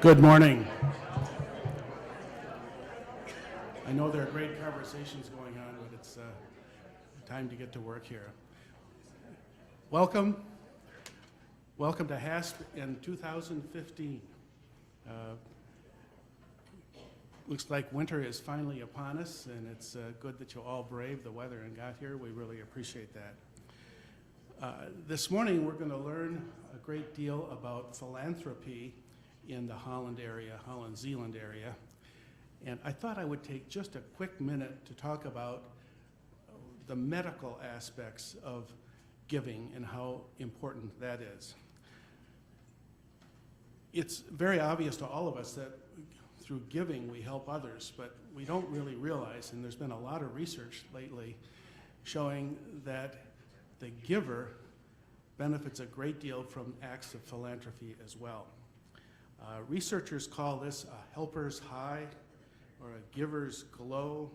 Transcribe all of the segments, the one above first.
Good morning. I know there are great conversations going on, but it's time to get to work here. Welcome to HASP in 2015. Looks like winter is finally upon us, and it's good that you all braved the weather and got here. We really appreciate that. This morning we're going to learn a great deal about philanthropy in the Holland area, Zeeland area. And I thought I would take just a quick minute to talk about the medical aspects of giving and how important that is. It's very obvious to all of us that through giving we help others, but we don't really realize, and there's been a lot of research lately showing that the giver benefits a great deal from acts of philanthropy as well. Researchers call this a helper's high or a giver's glow.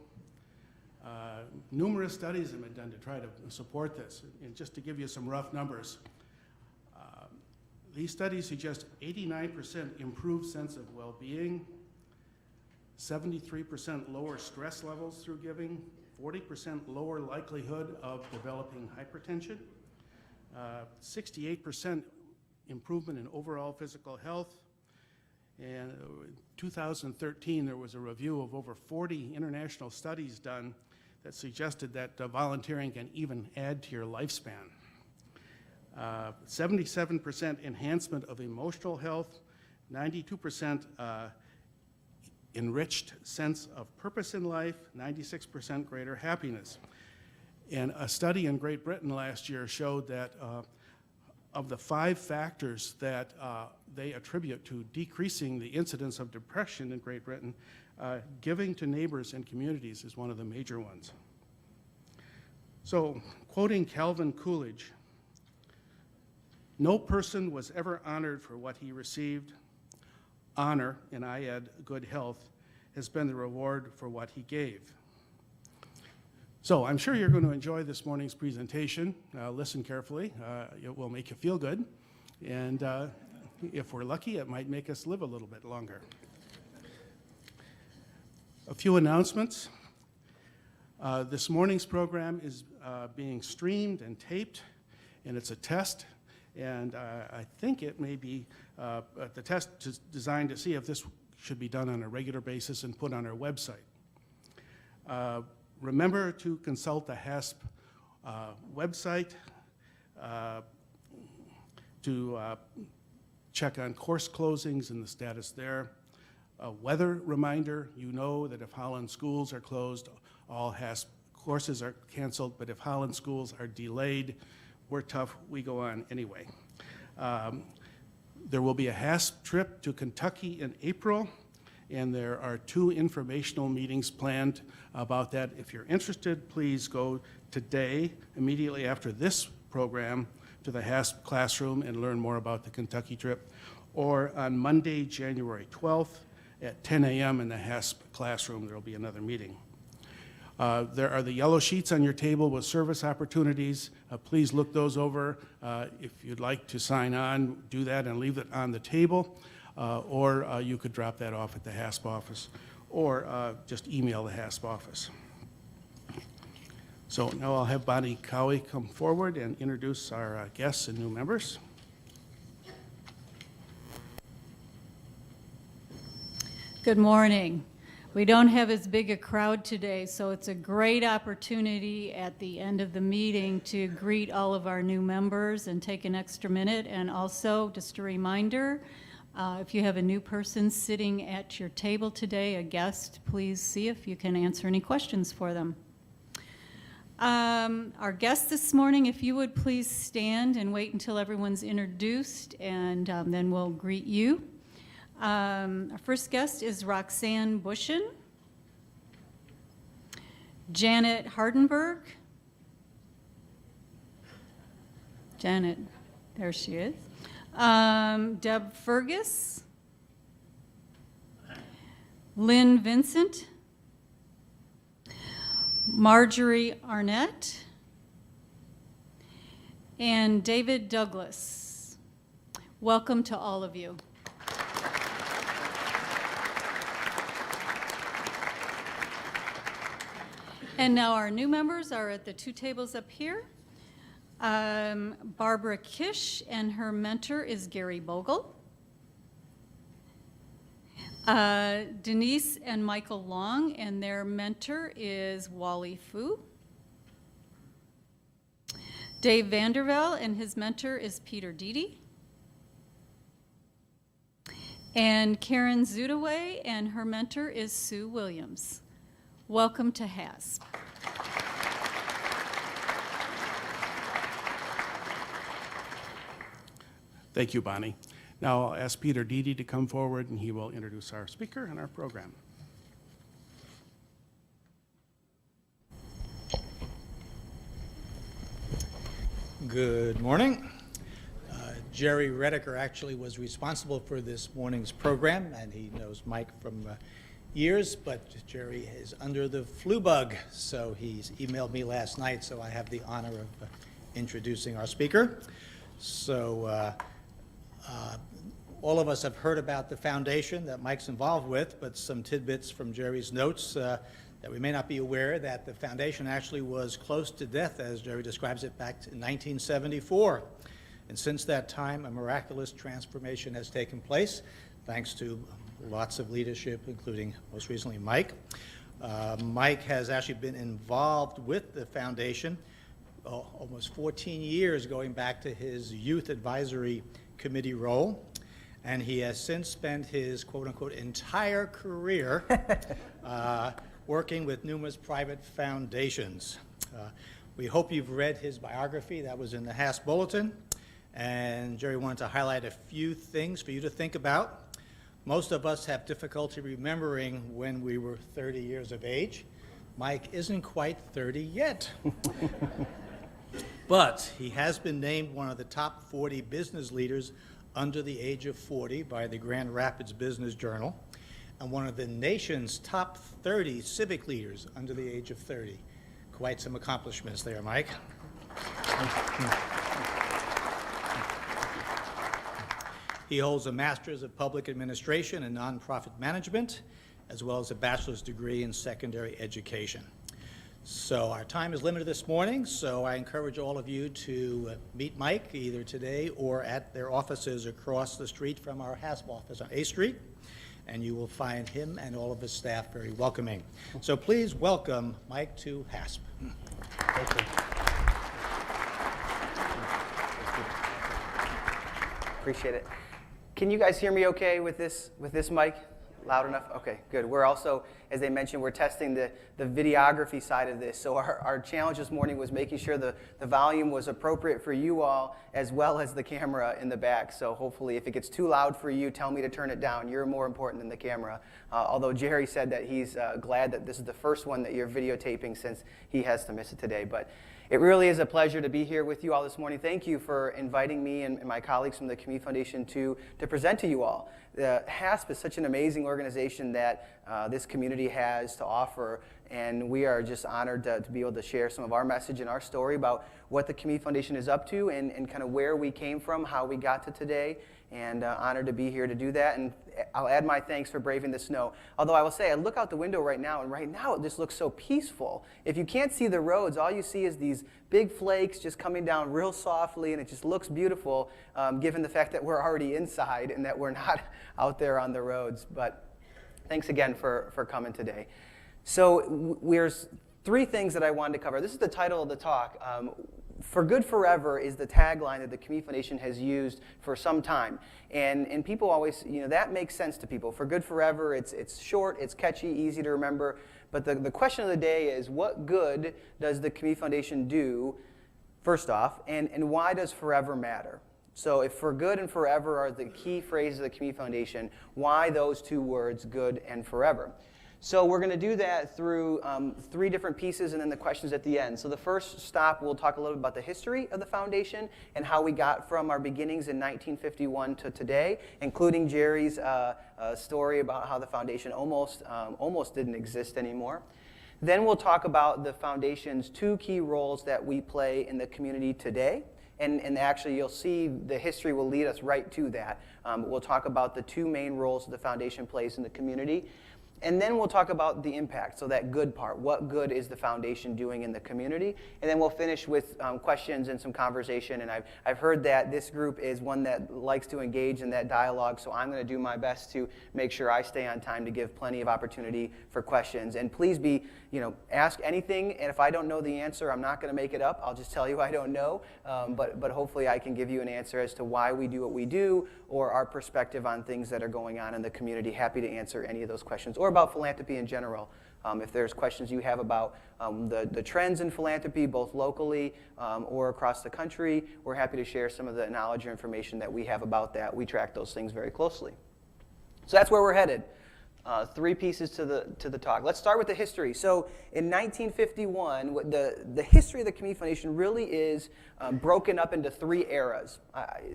Numerous studies have been done to try to support this. And just to give you some rough numbers, these studies suggest 89% improved sense of well-being, 73% lower stress levels through giving, 40% lower likelihood of developing hypertension, 68% improvement in overall physical health. And in 2013, there was a review of over 40 international studies done that suggested that volunteering can even add to your lifespan. 77% enhancement of emotional health, 92% enriched sense of purpose in life, 96% greater happiness. And a study in Great Britain last year showed that of the 5 factors that they attribute to decreasing the incidence of depression in Great Britain, giving to neighbors and communities is one of the major ones. So, quoting Calvin Coolidge, "No person was ever honored for what he received. Honor, and I add good health, has been the reward for what he gave." So I'm sure you're going to enjoy this morning's presentation. Listen carefully. It will make you feel good. And if we're lucky, it might make us live a little bit longer. A few announcements. This morning's program is being streamed and taped, and it's a test. And I think it may be, the test is designed to see if this should be done on a regular basis and put on our website. Remember to consult the HASP website to check on course closings and the status there. A weather reminder, you know that if Holland schools are closed, all HASP courses are canceled, but if Holland schools are delayed, we're tough, we go on anyway. There will be a HASP trip to Kentucky in April, and there are 2 informational meetings planned about that. If you're interested, please go today, immediately after this program, to the HASP classroom and learn more about the Kentucky trip, or on Monday, January 12th at 10 a.m. in the HASP classroom, there will be another meeting. There are the yellow sheets on your table with service opportunities. Please look those over. If you'd like to sign on, do that and leave it on the table. Or you could drop that off at the HASP office, or just email the HASP office. So now I'll have Bonnie Cowie come forward and introduce our guests and new members. Good morning. We don't have as big a crowd today, so it's a great opportunity at the end of the meeting to greet all of our new members and take an extra minute. And also, just a reminder, if you have a new person sitting at your table today, a guest, please see if you can answer any questions for them. Our guest this morning, if you would please stand and wait until everyone's introduced, and then we'll greet you. Our first guest is Roxanne Bushin, Janet Hardenberg. Janet, there she is. Deb Fergus, Lynn Vincent, Marjorie Arnett, and David Douglas. Welcome to all of you. And now our new members are at the two tables up here. Barbara Kish, and her mentor is Gary Bogle. Denise and Michael Long, and their mentor is Wally Fu. Dave Vanderbilt, and his mentor is Peter Deedy. And Karen Zudaway, and her mentor is Sue Williams. Welcome to HASP. Thank you, Bonnie. Now I'll ask Peter Deedy to come forward, and he will introduce our speaker and our program. Good morning. Jerry Redeker actually was responsible for this morning's program, and he knows Mike from years, but Jerry is under the flu bug, so he's emailed me last night, so I have the honor of introducing our speaker. So all of us have heard about the foundation that Mike's involved with, but some tidbits from Jerry's notes that we may not be aware that the foundation actually was close to death, as Jerry describes it, back in 1974. And since that time, a miraculous transformation has taken place, thanks to lots of leadership, including most recently Mike. Mike has actually been involved with the foundation almost 14 years, going back to his youth advisory committee role. And he has since spent his quote-unquote entire career working with numerous private foundations. We hope you've read his biography that was in the HASP Bulletin. And Jerry wanted to highlight a few things for you to think about. Most of us have difficulty remembering when we were 30 years of age. Mike isn't quite 30 yet. But he has been named one of the top 40 business leaders under the age of 40 by the Grand Rapids Business Journal, and one of the nation's top 30 civic leaders under the age of 30. Quite some accomplishments there, Mike. He holds a Master's of Public Administration and Nonprofit Management, as well as a bachelor's degree in secondary education. So our time is limited this morning, so I encourage all of you to meet Mike either today or at their offices across the street from our HASP office on A Street, and you will find him and all of his staff very welcoming. So please welcome Mike to HASP. Thank you. Appreciate it. Can you guys hear me okay with this mic? Loud enough? Okay, good. We're also, as they mentioned, we're testing the videography side of this. So our challenge this morning was making sure the volume was appropriate for you all, as well as the camera in the back. So hopefully if it gets too loud for you, tell me to turn it down. You're more important than the camera. Although Jerry said that he's glad that this is the first one that you're videotaping since he has to miss it today. But it really is a pleasure to be here with you all this morning. Thank you for inviting me and my colleagues from the Community Foundation to present to you all. The HASP is such an amazing organization that this community has to offer, and we are just honored to be able to share some of our message and our story about what the Community Foundation is up to and kind of where we came from, how we got to today, and honored to be here to do that. And I'll add my thanks for braving the snow. Although I will say, I look out the window right now, and right now it just looks so peaceful. If you can't see the roads, all you see is these big flakes just coming down real softly, and it just looks beautiful, given the fact that we're already inside and that we're not out there on the roads. But thanks again for coming today. So there's three things that I wanted to cover. This is the title of the talk. For Good Forever is the tagline that the Community Foundation has used for some time. And people always, that makes sense to people. For Good Forever, it's short, it's catchy, easy to remember. But the question of the day is, what good does the Community Foundation do, first off, and why does forever matter? So if for good and forever are the key phrases of the Community Foundation, why those two words, good and forever? So we're going to do that through three different pieces and then the questions at the end. So the first stop, we'll talk a little bit about the history of the foundation and how we got from our beginnings in 1951 to today, including Jerry's story about how the foundation almost didn't exist anymore. Then we'll talk about the foundation's two key roles that we play in the community today. And actually, you'll see the history will lead us right to that. We'll talk about the two main roles the foundation plays in the community. And then we'll talk about the impact, so that good part. What good is the foundation doing in the community? And then we'll finish with questions and some conversation. And I've heard that this group is one that likes to engage in that dialogue, so I'm going to do my best to make sure I stay on time to give plenty of opportunity for questions. And please ask anything, and if I don't know the answer, I'm not going to make it up. I'll just tell you I don't know, but hopefully I can give you an answer as to why we do what we do, or our perspective on things that are going on in the community. Happy to answer any of those questions, or about philanthropy in general. If there's questions you have about the trends in philanthropy, both locally or across the country, we're happy to share some of the knowledge or information that we have about that. We track those things very closely. So that's where we're headed. 3 pieces to the talk. Let's start with the history. So in 1951, the history of the Community Foundation really is broken up into 3 eras.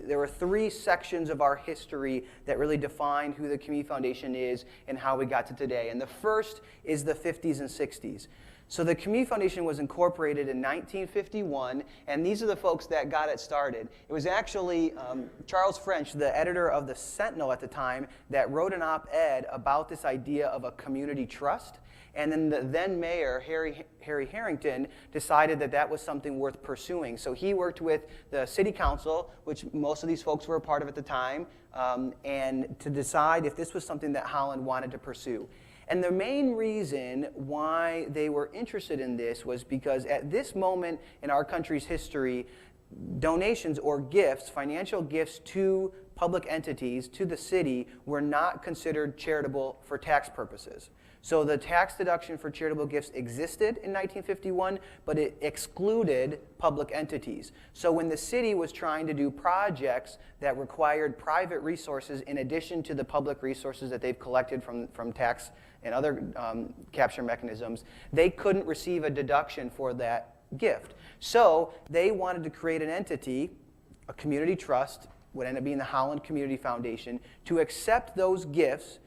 There were 3 sections of our history that really define who the Community Foundation is and how we got to today. And the first is the 50s and 60s. So the Community Foundation was incorporated in 1951, and these are the folks that got it started. It was actually Charles French, the editor of the Sentinel at the time, that wrote an op-ed about this idea of a community trust. And then the then mayor, Harry Harrington, decided that that was something worth pursuing. So he worked with the city council, which most of these folks were a part of at the time, and to decide if this was something that Holland wanted to pursue. And the main reason why they were interested in this was because at this moment in our country's history, donations or gifts, financial gifts to public entities, to the city, were not considered charitable for tax purposes. So the tax deduction for charitable gifts existed in 1951, but it excluded public entities. So when the city was trying to do projects that required private resources in addition to the public resources that they've collected from tax and other capture mechanisms, they couldn't receive a deduction for that gift. So they wanted to create an entity, a community trust, would end up being the Holland Community Foundation, to accept those gifts.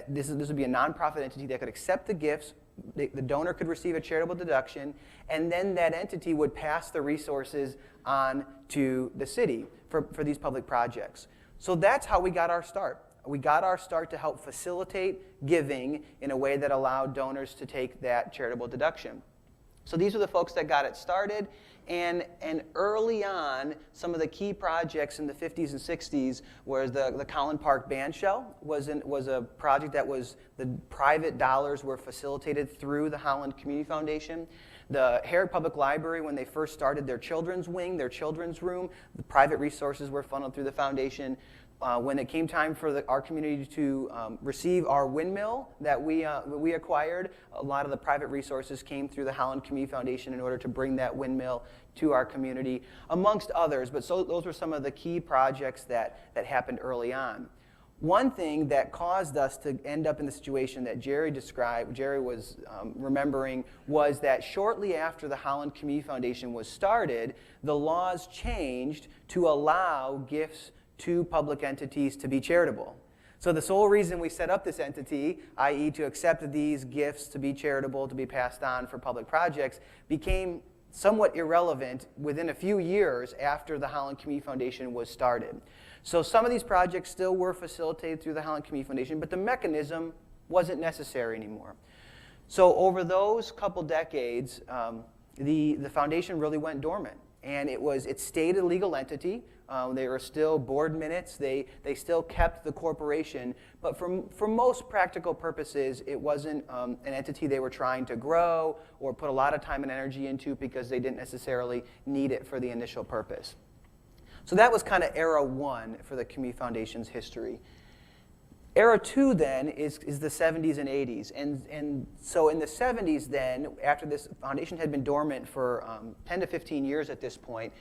This would be a nonprofit entity that could accept the gifts. The donor could receive a charitable deduction, and then that entity would pass the resources on to the city for these public projects. So that's how we got our start. We got our start to help facilitate giving in a way that allowed donors to take that charitable deduction. So these are the folks that got it started. And early on, some of the key projects in the 50s and 60s was the Collin Park Bandshell was a project that was the private dollars were facilitated through the Holland Community Foundation. The Haworth Public Library, when they first started their children's wing, their children's room, the private resources were funneled through the foundation. When it came time for our community to receive our windmill that we acquired, a lot of the private resources came through the Holland Community Foundation in order to bring that windmill to our community, amongst others. But so those were some of the key projects that happened early on. One thing that caused us to end up in the situation that Jerry described, Jerry was remembering, was that shortly after the Holland Community Foundation was started, the laws changed to allow gifts to public entities to be charitable. So the sole reason we set up this entity, i.e. to accept these gifts to be charitable, to be passed on for public projects, became somewhat irrelevant within a few years after the Holland Community Foundation was started. So some of these projects still were facilitated through the Holland Community Foundation, but the mechanism wasn't necessary anymore. So over those couple decades, the foundation really went dormant. And it stayed a legal entity. They were still board minutes. They still kept the corporation. But for most practical purposes, it wasn't an entity they were trying to grow or put a lot of time and energy into because they didn't necessarily need it for the initial purpose. So that was kind of era 1 for the Community Foundation's history. Era 2 then is the 70s and 80s. And so in the 70s then, after this foundation had been dormant for 10 to 15 years at this point,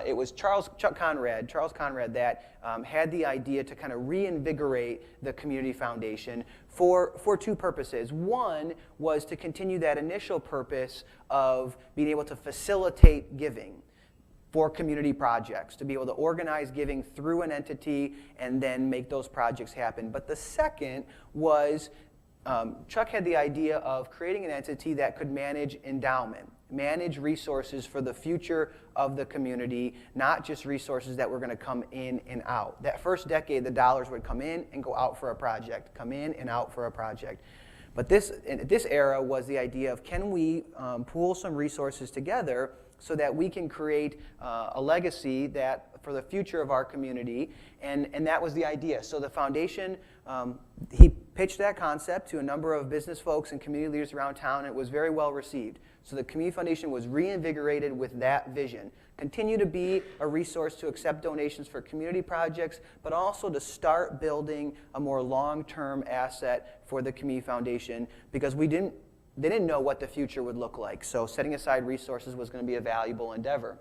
it was Charles Conrad that had the idea to kind of reinvigorate the Community Foundation for 2 purposes. One was to continue that initial purpose of being able to facilitate giving for community projects, to be able to organize giving through an entity and then make those projects happen. But the second was Chuck had the idea of creating an entity that could manage endowment, manage resources for the future of the community, not just resources that were going to come in and out. That first decade, the dollars would come in and go out for a project, come in and out for a project. But this era was the idea of, can we pool some resources together so that we can create a legacy that for the future of our community, and that was the idea. So the foundation, he pitched that concept to a number of business folks and community leaders around town, and it was very well received. So the Community Foundation was reinvigorated with that vision. Continue to be a resource to accept donations for community projects, but also to start building a more long-term asset for the Community Foundation, because they didn't know what the future would look like. So setting aside resources was going to be a valuable endeavor.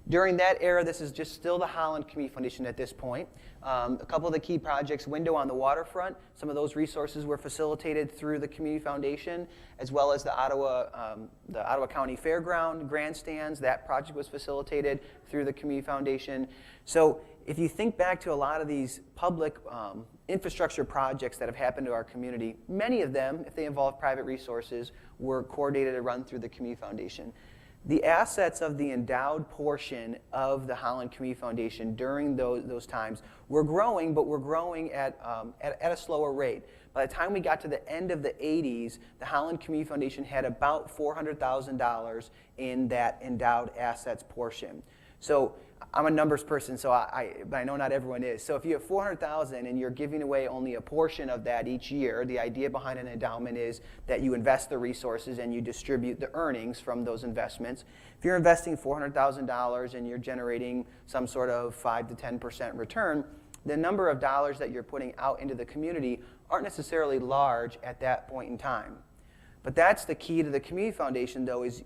During that era, this is just still the Holland Community Foundation at this point. A couple of the key projects, Window on the Waterfront, some of those resources were facilitated through the Community Foundation, as well as the Ottawa County Fairground grandstands. That project was facilitated through the Community Foundation. So if you think back to a lot of these public infrastructure projects that have happened to our community, many of them, if they involve private resources, were coordinated and run through the Community Foundation. The assets of the endowed portion of the Holland Community Foundation during those times were growing, but were growing at a slower rate. By the time we got to the end of the 80s, the Holland Community Foundation had about $400,000 in that endowed assets portion. So I'm a numbers person, but I know not everyone is. So if you have $400,000 and you're giving away only a portion of that each year, the idea behind an endowment is that you invest the resources and you distribute the earnings from those investments. If you're investing $400,000 and you're generating some sort of 5 to 10% return, the number of dollars that you're putting out into the community aren't necessarily large at that point in time. But that's the key to the Community Foundation, though, is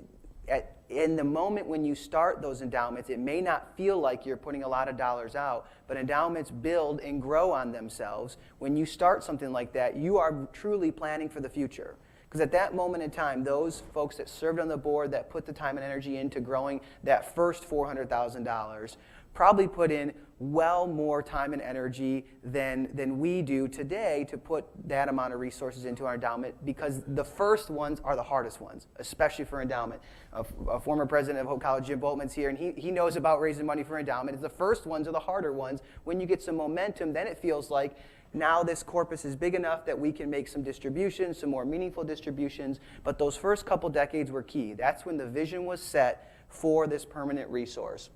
in the moment when you start those endowments, it may not feel like you're putting a lot of dollars out, but endowments build and grow on themselves. When you start something like that, you are truly planning for the future. Because at that moment in time, those folks that served on the board, that put the time and energy into growing that first $400,000, probably put in well more time and energy than we do today to put that amount of resources into our endowment, because the first ones are the hardest ones, especially for endowment. A former president of Hope College, Jim Boltman's here, and he knows about raising money for endowment. The first ones are the harder ones. When you get some momentum, then it feels like now this corpus is big enough that we can make some distributions, some more meaningful distributions, but those first couple decades were key. That's when the vision was set for this permanent resource.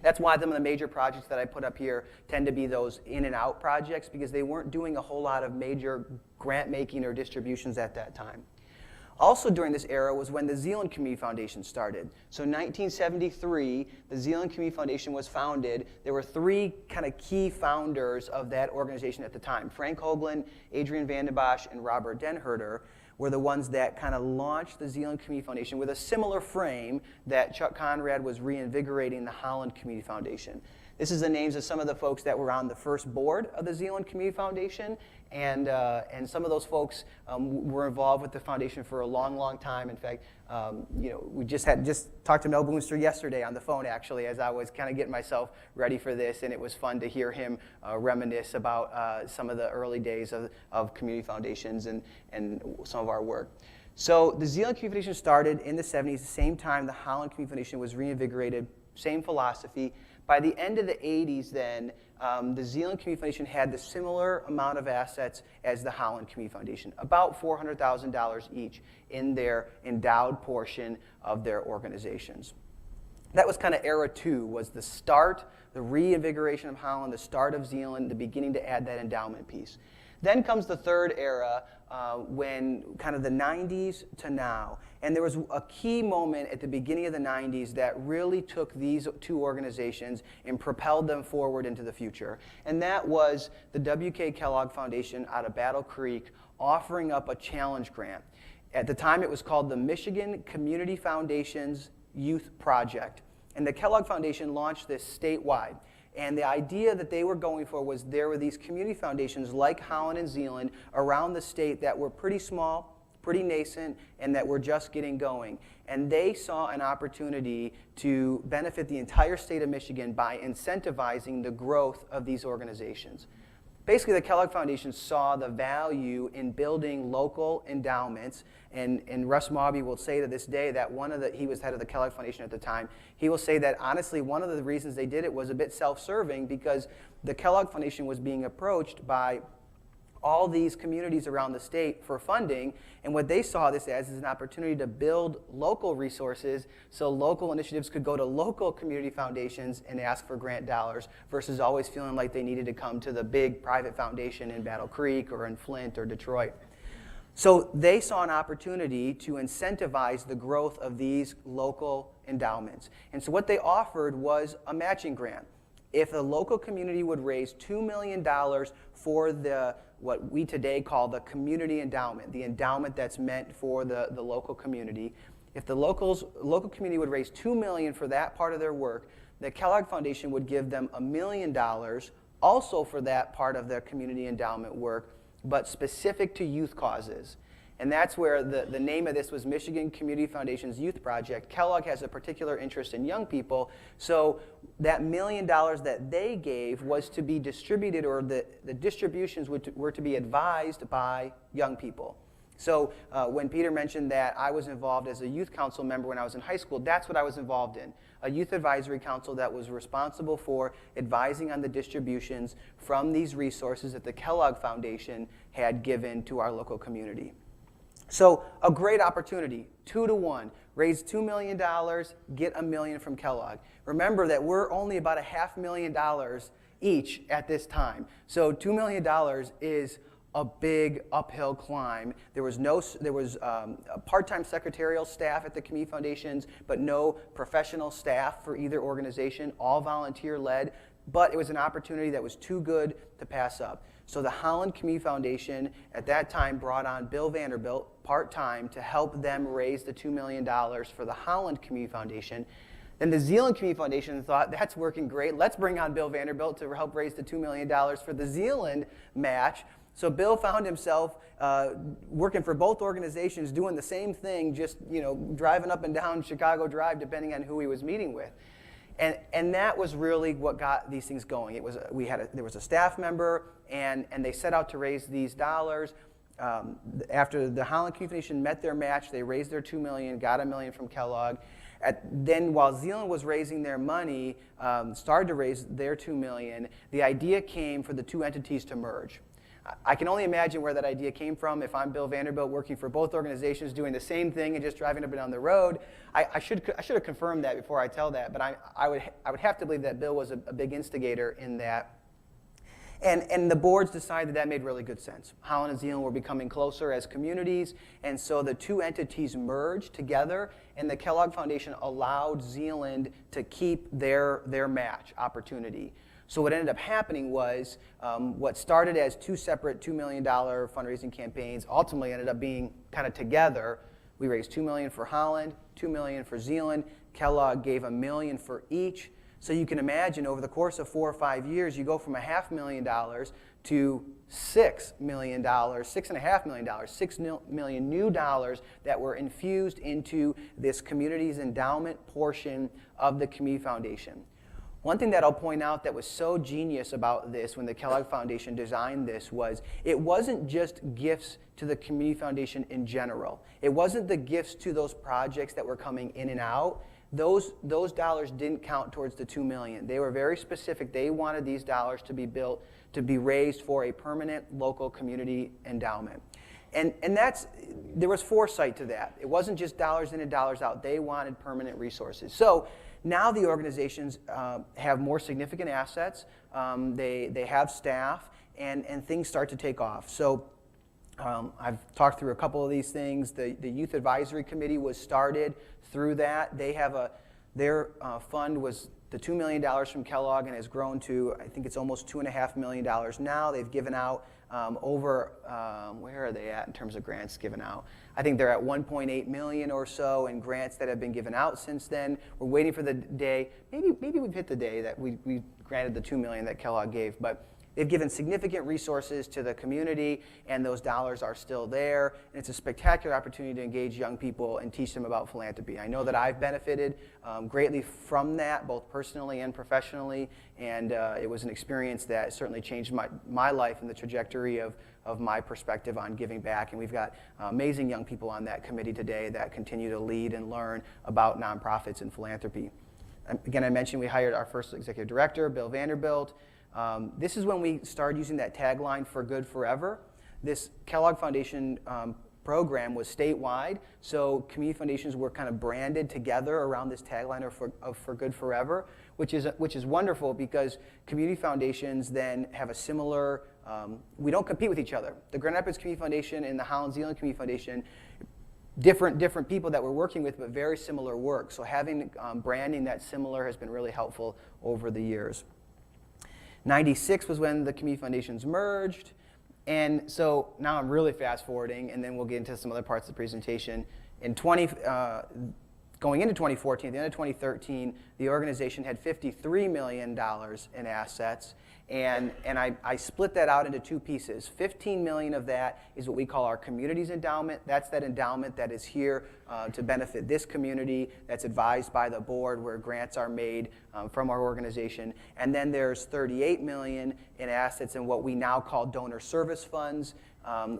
That's why some of the major projects that I put up here tend to be those in and out projects, because they weren't doing a whole lot of major grant making or distributions at that time. Also during this era was when the Zeeland Community Foundation started. So in 1973, the Zeeland Community Foundation was founded. There were three kind of key founders of that organization at the time. Frank Hoagland, Adrian Vandenbosch, and Robert Denherter were the ones that kind of launched the Zeeland Community Foundation with a similar frame that Chuck Conrad was reinvigorating the Holland Community Foundation. This is the names of some of the folks that were on the first board of the Zeeland Community Foundation, and some of those folks were involved with the foundation for a long, long time. In fact, we just talked to Mel Boonster yesterday on the phone, actually, as I was kind of getting myself ready for this, and it was fun to hear him reminisce about some of the early days of community foundations and some of our work. So the Zeeland Community Foundation started in the 70s, the same time the Holland Community Foundation was reinvigorated, same philosophy. By the end of the 80s then, the Zeeland Community Foundation had the similar amount of assets as the Holland Community Foundation, about $400,000 each in their endowed portion of their organizations. That was kind of era two, was the start, the reinvigoration of Holland, the start of Zeeland, the beginning to add that endowment piece. Then comes the third era, when kind of the 90s to now. And there was a key moment at the beginning of the 90s that really took these two organizations and propelled them forward into the future. And that was the W.K. Kellogg Foundation out of Battle Creek offering up a challenge grant. At the time, it was called the Michigan Community Foundations Youth Project. And the Kellogg Foundation launched this statewide. And the idea that they were going for was there were these community foundations like Holland and Zeeland around the state that were pretty small, pretty nascent, and that were just getting going. And they saw an opportunity to benefit the entire state of Michigan by incentivizing the growth of these organizations. Basically, the Kellogg Foundation saw the value in building local endowments, and Russ Mawby will say to this day that he was head of the Kellogg Foundation at the time, he will say that honestly one of the reasons they did it was a bit self-serving, because the Kellogg Foundation was being approached by all these communities around the state for funding, and what they saw this as is an opportunity to build local resources so local initiatives could go to local community foundations and ask for grant dollars versus always feeling like they needed to come to the big private foundation in Battle Creek or in Flint or Detroit. So they saw an opportunity to incentivize the growth of these local endowments. And so what they offered was a matching grant. If the local community would raise $2 million for what we today call the Community Endowment, the endowment that's meant for the local community, if the local community would raise $2 million for that part of their work, the Kellogg Foundation would give them $1 million also for that part of their community endowment work, but specific to youth causes. And that's where the name of this was Michigan Community Foundation's Youth Project. Kellogg has a particular interest in young people, so that $1 million that they gave was to be distributed, or the distributions were to be advised by young people. So when Peter mentioned that I was involved as a youth council member when I was in high school, that's what I was involved in. A youth advisory council that was responsible for advising on the distributions from these resources that the Kellogg Foundation had given to our local community. So a great opportunity, 2-to-1, raise $2 million, get $1 million from Kellogg. Remember that we're only about $500,000 each at this time. So $2 million is a big uphill climb. There was a part-time secretarial staff at the community foundations, but no professional staff for either organization, all volunteer-led. But it was an opportunity that was too good to pass up. So the Holland Community Foundation at that time brought on Bill Vanderbilt part-time to help them raise the $2 million for the Holland Community Foundation. Then the Zeeland Community Foundation thought, that's working great. Let's bring on Bill Vanderbilt to help raise the $2 million for the Zeeland match. So Bill found himself working for both organizations, doing the same thing, just driving up and down Chicago Drive, depending on who he was meeting with. And that was really what got these things going. There was a staff member, and they set out to raise these dollars. After the Holland Community Foundation met their match, they raised their $2 million, got $1 million from Kellogg. Then while Zeeland was raising their money, started to raise their $2 million, the idea came for the two entities to merge. I can only imagine where that idea came from. If I'm Bill Vanderbilt working for both organizations doing the same thing and just driving up and down the road, I should have confirmed that before I tell that, but I would have to believe that Bill was a big instigator in that. And the boards decided that made really good sense. Holland and Zeeland were becoming closer as communities, and so the two entities merged together, and the Kellogg Foundation allowed Zeeland to keep their match opportunity. So what ended up happening was what started as two separate $2 million fundraising campaigns ultimately ended up being kind of together. We raised $2 million for Holland, $2 million for Zeeland. Kellogg gave $1 million for each. So you can imagine over the course of 4 or 5 years, you go from $500,000 to $6 million, $6.5 million, $6 million new dollars that were infused into this community's endowment portion of the Community Foundation. One thing that I'll point out that was so genius about this when the Kellogg Foundation designed this was it wasn't just gifts to the Community Foundation in general. It wasn't the gifts to those projects that were coming in and out. Those dollars didn't count towards the $2 million. They were very specific. They wanted these dollars to be raised for a permanent local community endowment. And there was foresight to that. It wasn't just dollars in and dollars out. They wanted permanent resources. So now the organizations have more significant assets. They have staff, and things start to take off. So I've talked through a couple of these things. The Youth Advisory Committee was started through that. They have their fund was the $2 million from Kellogg and has grown to, I think it's almost $2.5 million now. They've given out over, where are they at in terms of grants given out? I think they're at 1.8 million or so in grants that have been given out since then. We're waiting for the day, maybe we've hit the day that we granted the $2 million that Kellogg gave, but they've given significant resources to the community, and those dollars are still there. And it's a spectacular opportunity to engage young people and teach them about philanthropy. I know that I've benefited greatly from that, both personally and professionally, and it was an experience that certainly changed my life and the trajectory of my perspective on giving back. And we've got amazing young people on that committee today that continue to lead and learn about nonprofits and philanthropy. Again, I mentioned we hired our first executive director, Bill Vanderbilt. This is when we started using that tagline, "For Good Forever." this Kellogg Foundation program was statewide, so community foundations were kind of branded together around this tagline of For Good Forever, which is wonderful because community foundations then have a similar, we don't compete with each other. The Grand Rapids Community Foundation and the Holland Zeeland Community Foundation, different people that we're working with, but very similar work. So having branding that's similar has been really helpful over the years. 96 was when the community foundations merged. And so now I'm really fast forwarding, and then we'll get into some other parts of the presentation. Going into 2014, at the end of 2013, the organization had $53 million in assets, and I split that out into two pieces. $15 million of that is what we call our Communities Endowment. That's that endowment that is here to benefit this community, that's advised by the board, where grants are made from our organization. And then there's $38 million in assets in what we now call donor service funds,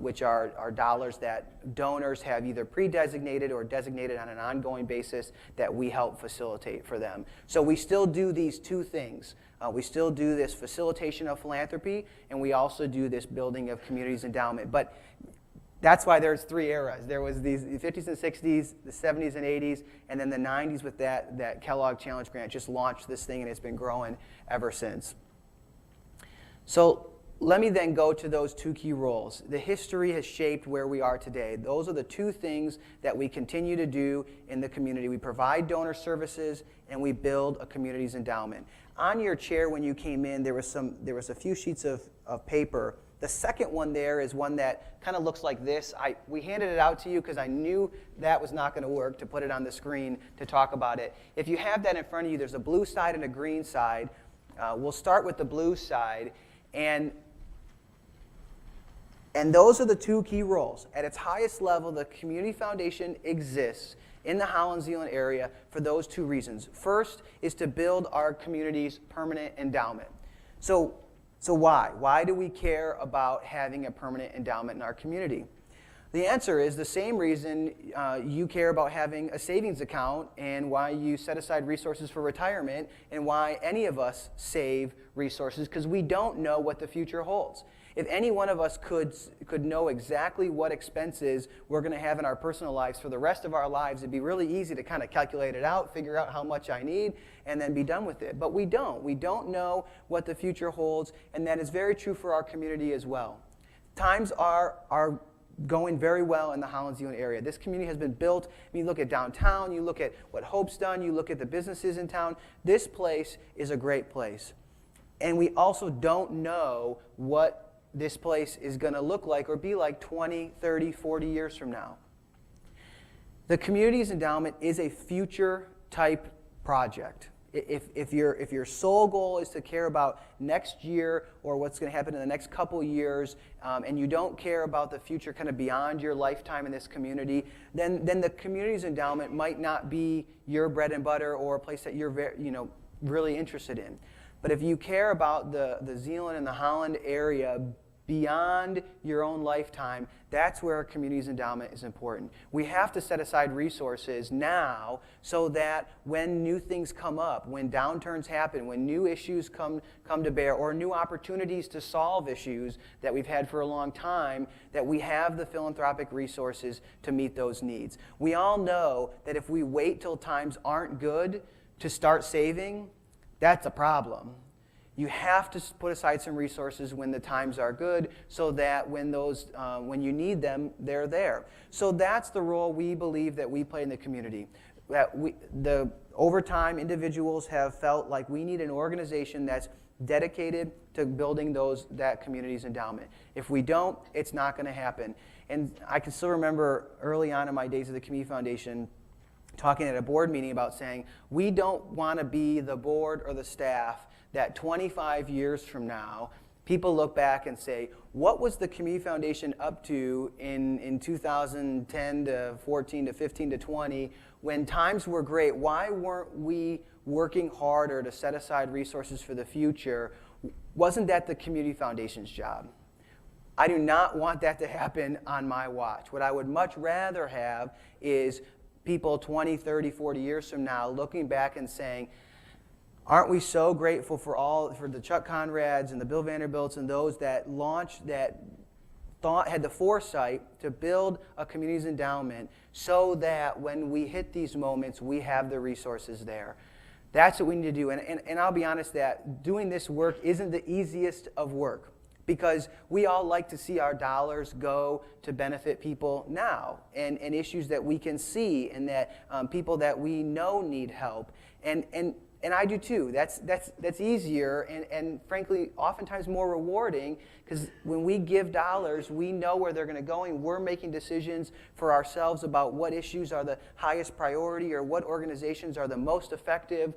which are dollars that donors have either pre-designated or designated on an ongoing basis that we help facilitate for them. So we still do these two things. We still do this facilitation of philanthropy, and we also do this building of communities endowment. But that's why there's three eras. There was the 50s and 60s, the 70s and 80s, and then the 90s with that Kellogg Challenge Grant just launched this thing, and it's been growing ever since. So let me then go to those two key roles. The history has shaped where we are today. Those are the two things that we continue to do in the community. We provide donor services, and we build a communities endowment. On your chair when you came in, there was a few sheets of paper. The second one there is one that kind of looks like this. We handed it out to you because I knew that was not going to work to put it on the screen to talk about it. If you have that in front of you, there's a blue side and a green side. We'll start with the blue side. And those are the two key roles. At its highest level, the Community Foundation exists in the Holland Zeeland area for those two reasons. First is to build our community's permanent endowment. So why? Why do we care about having a permanent endowment in our community? The answer is the same reason you care about having a savings account, and why you set aside resources for retirement, and why any of us save resources, because we don't know what the future holds. If any one of us could know exactly what expenses we're going to have in our personal lives for the rest of our lives, it'd be really easy to kind of calculate it out, figure out how much I need, and then be done with it. But we don't. We don't know what the future holds, and that is very true for our community as well. Times are going very well in the Holland Zeeland area. This community has been built. I mean, you look at downtown, you look at what Hope's done, you look at the businesses in town. This place is a great place. And we also don't know what this place is going to look like or be like 20, 30, 40 years from now. The Communities Endowment is a future type project. If your sole goal is to care about next year or what's going to happen in the next couple years, and you don't care about the future kind of beyond your lifetime in this community, then the Communities Endowment might not be your bread and butter or a place that you're really interested in. But if you care about the Zeeland and the Holland area beyond your own lifetime, that's where a Communities Endowment is important. We have to set aside resources now so that when new things come up, when downturns happen, when new issues come to bear, or new opportunities to solve issues that we've had for a long time, that we have the philanthropic resources to meet those needs. We all know that if we wait till times aren't good to start saving, that's a problem. You have to put aside some resources when the times are good, so that when you need them, they're there. So that's the role we believe that we play in the community. Over time, individuals have felt like we need an organization that's dedicated to building that Communities Endowment. If we don't, it's not going to happen. And I can still remember early on in my days at the Community Foundation talking at a board meeting about saying, we don't want to be the board or the staff that 25 years from now, people look back and say, what was the Community Foundation up to in 2010 to 14 to 15 to 20 when times were great? Why weren't we working harder to set aside resources for the future? Wasn't that the Community Foundation's job? I do not want that to happen on my watch. What I would much rather have is people 20, 30, 40 years from now looking back and saying, aren't we so grateful for the Chuck Conrads and the Bill Vanderbilts and those that launched, that had the foresight to build a community's endowment so that when we hit these moments, we have the resources there. That's what we need to do. And I'll be honest that doing this work isn't the easiest of work, because we all like to see our dollars go to benefit people now and issues that we can see and that people that we know need help. And I do too. That's easier and frankly oftentimes more rewarding, because when we give dollars, we know where they're going to go, and we're making decisions for ourselves about what issues are the highest priority or what organizations are the most effective.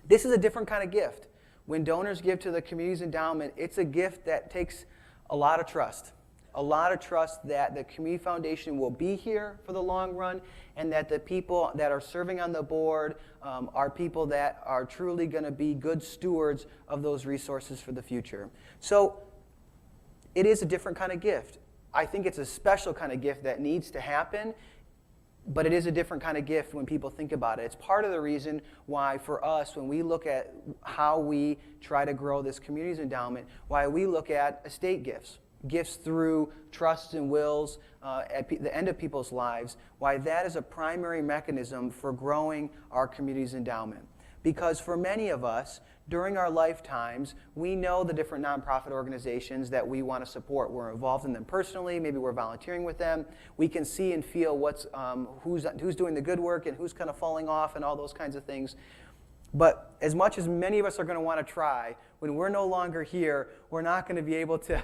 This is a different kind of gift. When donors give to the community's endowment, it's a gift that takes a lot of trust. A lot of trust that the Community Foundation will be here for the long run, and that the people that are serving on the board are people that are truly going to be good stewards of those resources for the future. So it is a different kind of gift. I think it's a special kind of gift that needs to happen, but it is a different kind of gift when people think about it. It's part of the reason why for us, when we look at how we try to grow this community's endowment, why we look at estate gifts. Gifts through trusts and wills at the end of people's lives, why that is a primary mechanism for growing our community's endowment. Because for many of us, during our lifetimes, we know the different nonprofit organizations that we want to support. We're involved in them personally, maybe we're volunteering with them. We can see and feel who's doing the good work and who's kind of falling off and all those kinds of things. But as much as many of us are going to want to try, when we're no longer here, we're not going to be able to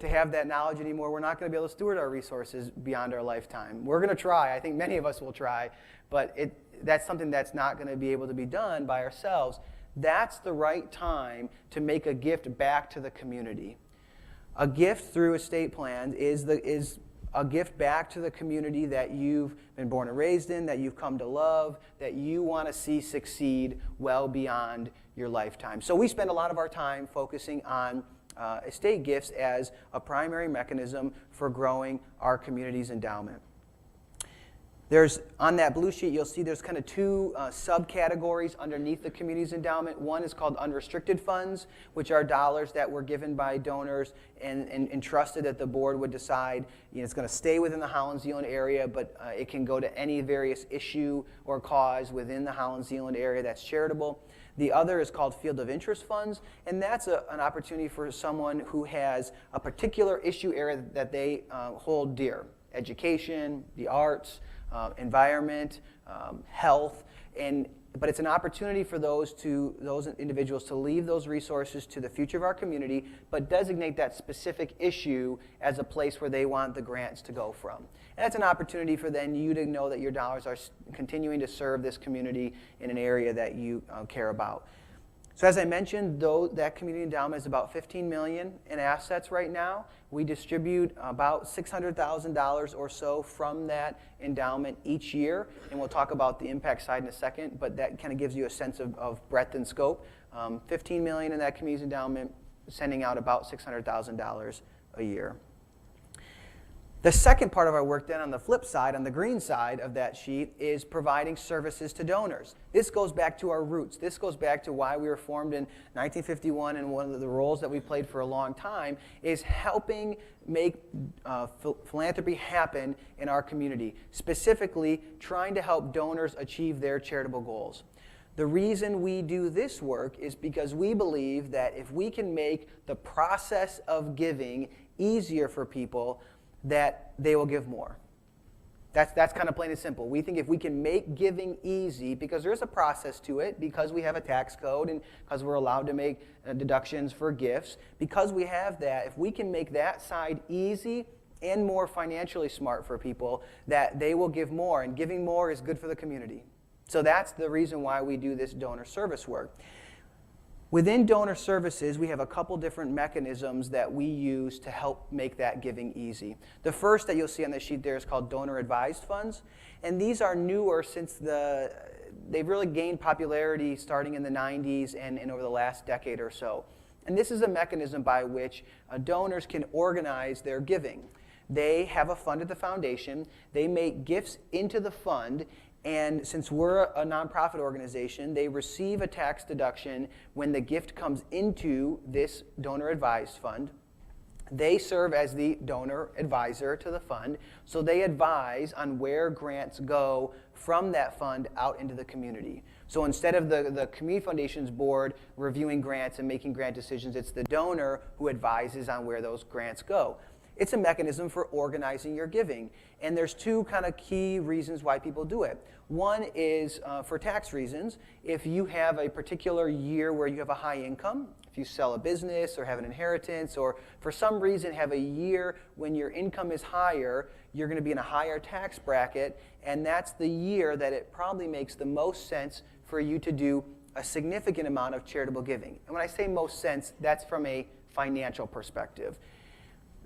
have that knowledge anymore. We're not going to be able to steward our resources beyond our lifetime. We're going to try. I think many of us will try, but that's something that's not going to be able to be done by ourselves. That's the right time to make a gift back to the community. A gift through estate plans is a gift back to the community that you've been born and raised in, that you've come to love, that you want to see succeed well beyond your lifetime. So we spend a lot of our time focusing on estate gifts as a primary mechanism for growing our community's endowment. On that blue sheet, you'll see there's kind of two subcategories underneath the community's endowment. One is called unrestricted funds, which are dollars that were given by donors and entrusted that the board would decide it's going to stay within the Holland-Zeeland area, but it can go to any various issue or cause within the Holland-Zeeland area that's charitable. The other is called field of interest funds, and that's an opportunity for someone who has a particular issue area that they hold dear: education, the arts, environment, health, but it's an opportunity for those individuals to leave those resources to the future of our community, but designate that specific issue as a place where they want the grants to go from. And that's an opportunity for then you to know that your dollars are continuing to serve this community in an area that you care about. So as I mentioned, though, that community endowment is about $15 million in assets right now. We distribute about $600,000 or so from that endowment each year, and we'll talk about the impact side in a second, but that kind of gives you a sense of breadth and scope. $15 million in that community endowment, sending out about $600,000 a year. The second part of our work then on the flip side, on the green side of that sheet, is providing services to donors. This goes back to our roots. This goes back to why we were formed in 1951, and one of the roles that we played for a long time is helping make philanthropy happen in our community, specifically trying to help donors achieve their charitable goals. The reason we do this work is because we believe that if we can make the process of giving easier for people, that they will give more. That's kind of plain and simple. We think if we can make giving easy, because there's a process to it, because we have a tax code and because we're allowed to make deductions for gifts, because we have that, if we can make that side easy and more financially smart for people, that they will give more, and giving more is good for the community. So that's the reason why we do this donor service work. Within donor services, we have a couple different mechanisms that we use to help make that giving easy. The first that you'll see on the sheet there is called donor advised funds, and these are newer since they've really gained popularity starting in the 90s and over the last decade or so. And this is a mechanism by which donors can organize their giving. They have a fund at the foundation, they make gifts into the fund, and since we're a nonprofit organization, they receive a tax deduction when the gift comes into this donor advised fund. They serve as the donor advisor to the fund, so they advise on where grants go from that fund out into the community. So instead of the Community Foundation's board reviewing grants and making grant decisions, it's the donor who advises on where those grants go. It's a mechanism for organizing your giving. And there's two kind of key reasons why people do it. One is for tax reasons. If you have a particular year where you have a high income, if you sell a business or have an inheritance, or for some reason have a year when your income is higher, you're going to be in a higher tax bracket, and that's the year that it probably makes the most sense for you to do a significant amount of charitable giving. And when I say most sense, that's from a financial perspective.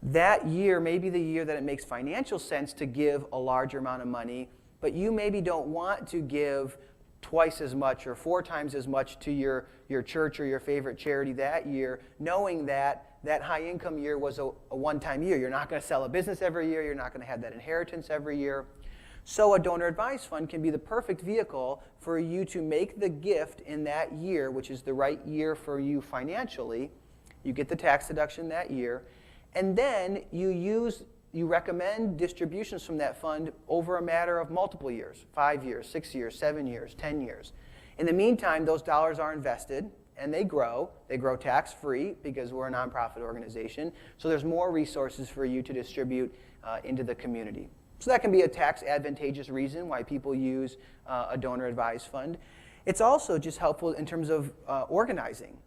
That year may be the year that it makes financial sense to give a larger amount of money, but you maybe don't want to give twice as much or 4 times as much to your church or your favorite charity that year, knowing that that high income year was a one-time year. You're not going to sell a business every year. You're not going to have that inheritance every year. So a donor advised fund can be the perfect vehicle for you to make the gift in that year, which is the right year for you financially. You get the tax deduction that year. And then you recommend distributions from that fund over a matter of multiple years, 5 years, 6 years, 7 years, 10 years. In the meantime, those dollars are invested and they grow. They grow tax-free because we're a nonprofit organization. So there's more resources for you to distribute into the community. So that can be a tax advantageous reason why people use a donor advised fund. It's also just helpful in terms of organizing.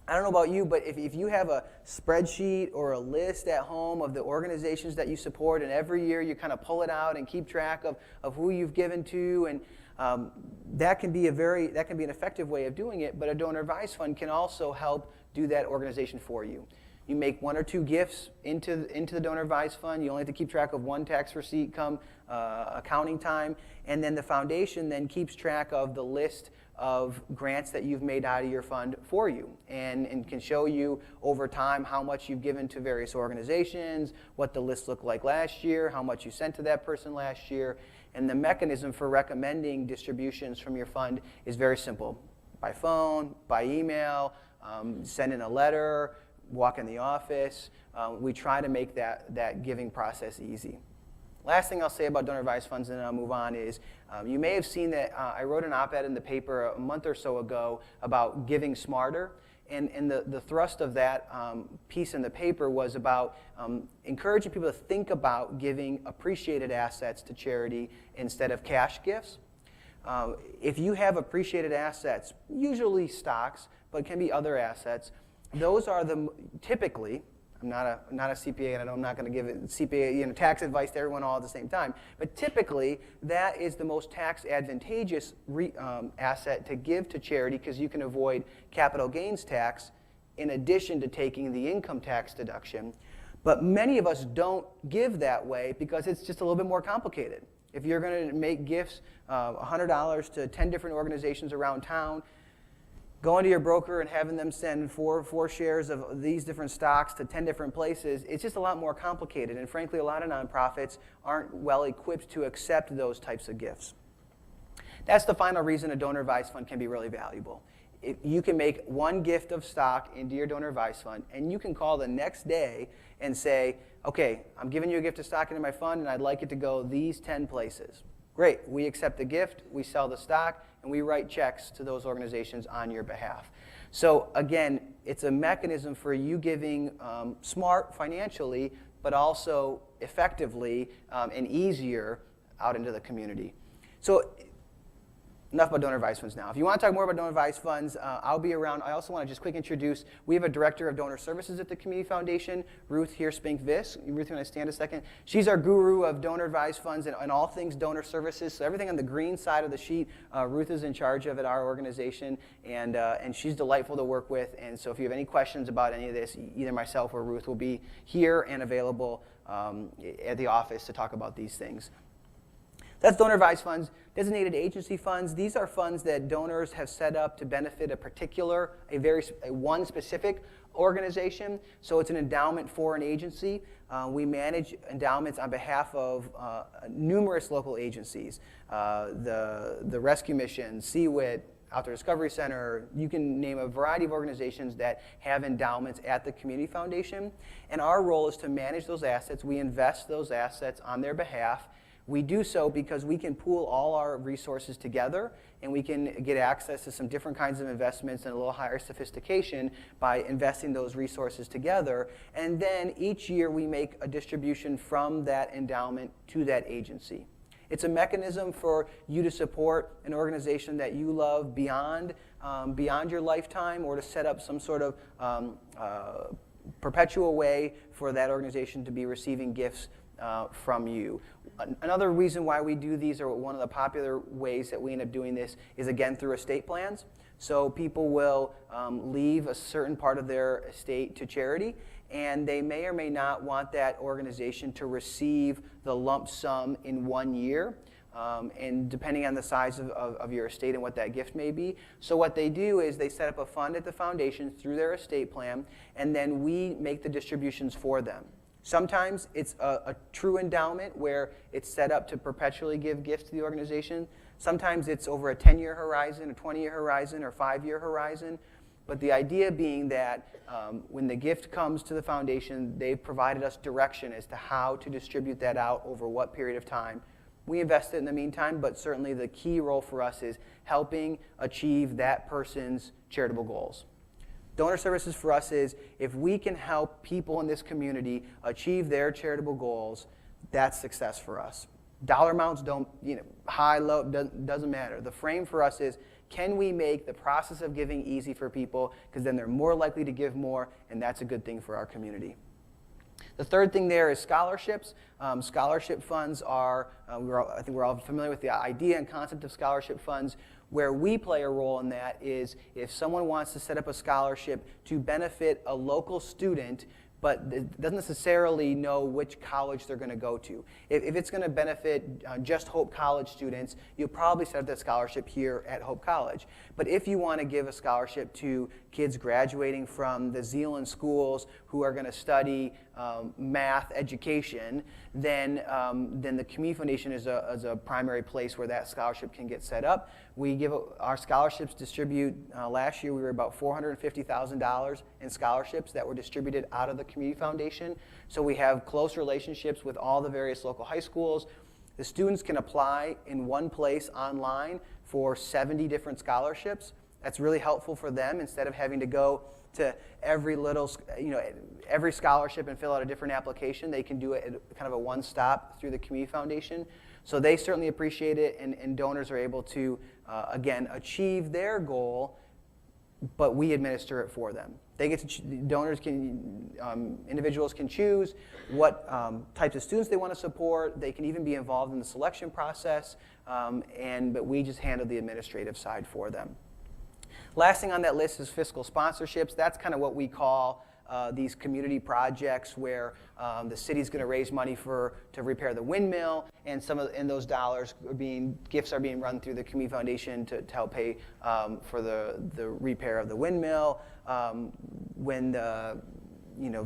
I don't know about you, but if you have a spreadsheet or a list at home of the organizations that you support, and every year you kind of pull it out and keep track of who you've given to, and that can be an effective way of doing it, but a donor advised fund can also help do that organization for you. You make 1 or 2 gifts into the donor advised fund. You only have to keep track of 1 tax receipt come accounting time, and then the foundation then keeps track of the list of grants that you've made out of your fund for you, and can show you over time how much you've given to various organizations, what the list looked like last year, how much you sent to that person last year. And the mechanism for recommending distributions from your fund is very simple. By phone, by email, send in a letter, walk in the office. We try to make that giving process easy. Last thing I'll say about donor advised funds, and then I'll move on, is you may have seen that I wrote an op-ed in the paper a month or so ago about giving smarter. And the thrust of that piece in the paper was about encouraging people to think about giving appreciated assets to charity instead of cash gifts. If you have appreciated assets, usually stocks, but it can be other assets, those are typically, I'm not a CPA, and I'm not going to give CPA tax advice to everyone all at the same time. But typically, that is the most tax advantageous asset to give to charity, because you can avoid capital gains tax in addition to taking the income tax deduction. But many of us don't give that way because it's just a little bit more complicated. If you're going to make gifts, $100 to 10 different organizations around town, going to your broker and having them send four shares of these different stocks to 10 different places, it's just a lot more complicated. And frankly, a lot of nonprofits aren't well equipped to accept those types of gifts. That's the final reason a donor advised fund can be really valuable. You can make 1 gift of stock into your donor advised fund, and you can call the next day and say, okay, I'm giving you a gift of stock into my fund, and I'd like it to go these 10 places. Great, we accept the gift, we sell the stock, and we write checks to those organizations on your behalf. So again, it's a mechanism for you giving smart financially, but also effectively and easier out into the community. So enough about donor advised funds now. If you want to talk more about donor advised funds, I'll be around. I also want to just quick introduce, we have a director of donor services at the Community Foundation, Ruth Heerspink-Vis. Ruth, you want to stand a second? She's our guru of donor advised funds and all things donor services. So everything on the green side of the sheet, Ruth is in charge of at our organization, and she's delightful to work with. And so if you have any questions about any of this, either myself or Ruth will be here and available at the office to talk about these things. That's donor advised funds. Designated agency funds, these are funds that donors have set up to benefit one specific organization. So it's an endowment for an agency. We manage endowments on behalf of numerous local agencies. The Rescue Mission, CWIT, Outdoor Discovery Center. You can name a variety of organizations that have endowments at the Community Foundation. And our role is to manage those assets. We invest those assets on their behalf. We do so because we can pool all our resources together, and we can get access to some different kinds of investments and a little higher sophistication by investing those resources together. And then each year we make a distribution from that endowment to that agency. It's a mechanism for you to support an organization that you love beyond your lifetime, or to set up some sort of perpetual way for that organization to be receiving gifts from you. Another reason why we do these, or one of the popular ways that we end up doing this, is again through estate plans. So people will leave a certain part of their estate to charity, and they may or may not want that organization to receive the lump sum in 1 year, and depending on the size of your estate and what that gift may be. So what they do is they set up a fund at the foundation through their estate plan, and then we make the distributions for them. Sometimes it's a true endowment where it's set up to perpetually give gifts to the organization. Sometimes it's over a 10-year horizon, a 20-year horizon, or 5-year horizon. But the idea being that when the gift comes to the foundation, they've provided us direction as to how to distribute that out over what period of time. We invest it in the meantime, but certainly the key role for us is helping achieve that person's charitable goals. Donor services for us is, if we can help people in this community achieve their charitable goals, that's success for us. Dollar amounts don't, high, low, doesn't matter. The frame for us is, can we make the process of giving easy for people, because then they're more likely to give more, and that's a good thing for our community. The third thing there is scholarships. Scholarship funds are, I think we're all familiar with the idea and concept of scholarship funds. Where we play a role in that is, if someone wants to set up a scholarship to benefit a local student, but doesn't necessarily know which college they're going to go to. If it's going to benefit just Hope College students, you'll probably set up that scholarship here at Hope College. But if you want to give a scholarship to kids graduating from the Zeeland schools who are going to study math education, then the Community Foundation is a primary place where that scholarship can get set up. We give our scholarships distribute. Last year we were about $450,000 in scholarships that were distributed out of the Community Foundation. So we have close relationships with all the various local high schools. The students can apply in one place online for 70 different scholarships. That's really helpful for them. Instead of having to go to every every scholarship and fill out a different application, they can do it at kind of a one-stop through the Community Foundation. So they certainly appreciate it, and donors are able to, again, achieve their goal, but we administer it for them. They get to individuals can choose what types of students they want to support. They can even be involved in the selection process, but we just handle the administrative side for them. Last thing on that list is fiscal sponsorships. That's kind of what we call these community projects where the city's going to raise money to repair the windmill, and those dollars gifts are being run through the Community Foundation to help pay for the repair of the windmill. When the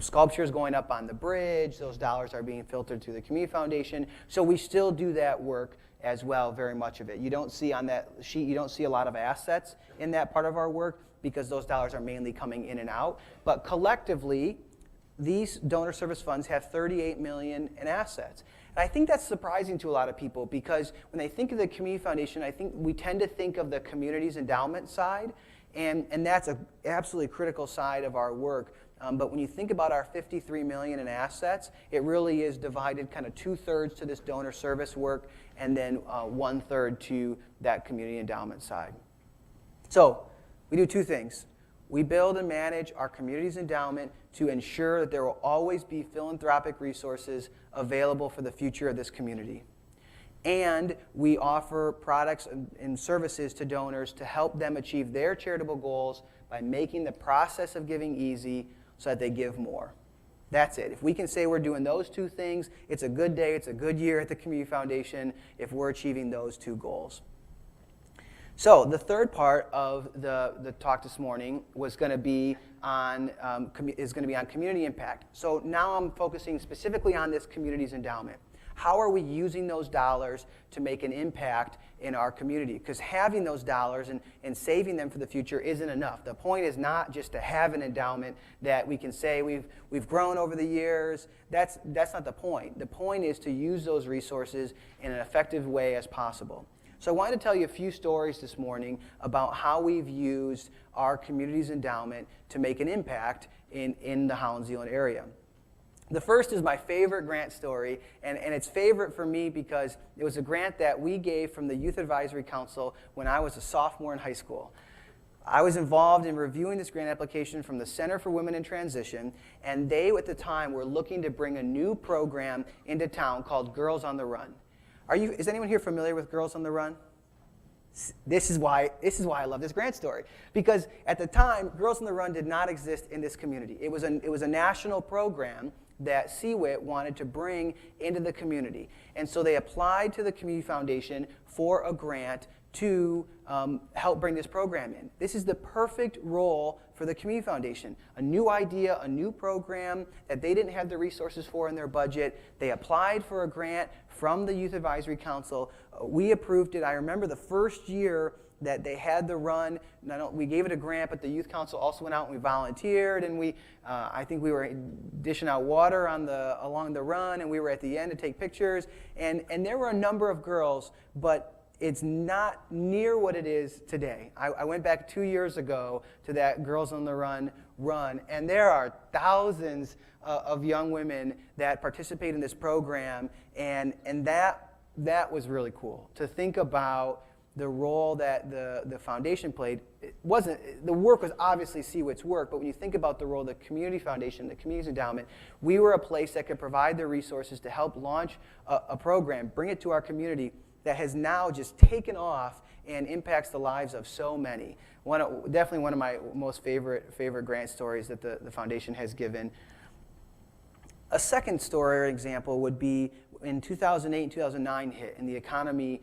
sculpture is going up on the bridge, those dollars are being filtered through the Community Foundation. So we still do that work as well, very much of it. You don't see on that sheet, you don't see a lot of assets in that part of our work, because those dollars are mainly coming in and out. But collectively, these donor service funds have $38 million in assets. And I think that's surprising to a lot of people, because when they think of the Community Foundation, I think we tend to think of the community's endowment side, and that's an absolutely critical side of our work. But when you think about our $53 million in assets, it really is divided kind of 2/3 to this donor service work, and then 1/3 to that community endowment side. So we do two things. We build and manage our community's endowment to ensure that there will always be philanthropic resources available for the future of this community. And we offer products and services to donors to help them achieve their charitable goals by making the process of giving easy so that they give more. That's it. If we can say we're doing those two things, it's a good day, it's a good year at the Community Foundation if we're achieving those two goals. So the third part of the talk this morning was going to be on community impact. So now I'm focusing specifically on this community's endowment. How are we using those dollars to make an impact in our community? Because having those dollars and saving them for the future isn't enough. The point is not just to have an endowment that we can say we've grown over the years. That's not the point. The point is to use those resources in an effective way as possible. So I wanted to tell you a few stories this morning about how we've used our community's endowment to make an impact in the Holland-Zeeland area. The first is my favorite grant story, and it's favorite for me because it was a grant that we gave from the Youth Advisory Council when I was a sophomore in high school. I was involved in reviewing this grant application from the Center for Women in Transition, and they at the time were looking to bring a new program into town called Girls on the Run. Is anyone here familiar with Girls on the Run? This is why I love this grant story. Because at the time, Girls on the Run did not exist in this community. It was a national program that CWIT wanted to bring into the community. And so they applied to the Community Foundation for a grant to help bring this program in. This is the perfect role for the Community Foundation. A new idea, a new program that they didn't have the resources for in their budget. They applied for a grant from the Youth Advisory Council. We approved it. I remember the first year that they had the run. We gave it a grant, but the Youth Council also went out and we volunteered, and I think we were dishing out water along the run, and we were at the end to take pictures. And there were a number of girls, but it's not near what it is today. I went back 2 years ago to that Girls on the Run, and there are thousands of young women that participate in this program, and that was really cool to think about the role that the foundation played. The work was obviously CWIT's work, but when you think about the role of the Community Foundation, the Community's Endowment, we were a place that could provide the resources to help launch a program, bring it to our community that has now just taken off and impacts the lives of so many. Definitely one of my most favorite grant stories that the foundation has given. A second story or example would be in 2008 and 2009 hit, and the economy